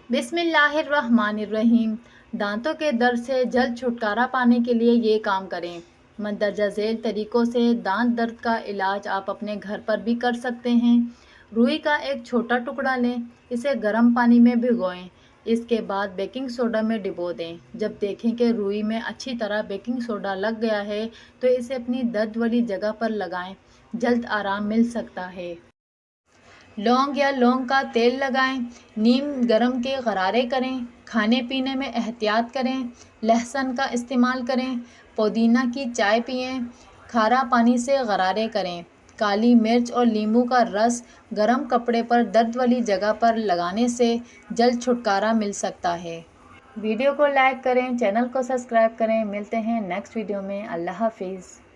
बिस्मिल्लाहिर्रहमानिर्रहीम। दांतों के दर्द से जल्द छुटकारा पाने के लिए ये काम करें। मंदरजा झेल तरीकों से दांत दर्द का इलाज आप अपने घर पर भी कर सकते हैं। रुई का एक छोटा टुकड़ा लें, इसे गर्म पानी में भिगोएं। इसके बाद बेकिंग सोडा में डिबो दें। जब देखें कि रुई में अच्छी तरह बेकिंग सोडा लग गया है तो इसे अपनी दर्द वाली जगह पर लगाएं। जल्द आराम मिल सकता है। लौंग या लौंग का तेल लगाएं। नीम गरम के गरारे करें। खाने पीने में एहतियात करें। लहसुन का इस्तेमाल करें। पुदीना की चाय पिएं। खारा पानी से गरारे करें। काली मिर्च और नींबू का रस गरम कपड़े पर दर्द वाली जगह पर लगाने से जल्द छुटकारा मिल सकता है। वीडियो को लाइक करें, चैनल को सब्सक्राइब करें। मिलते हैं नेक्स्ट वीडियो में। अल्लाह हाफिज़।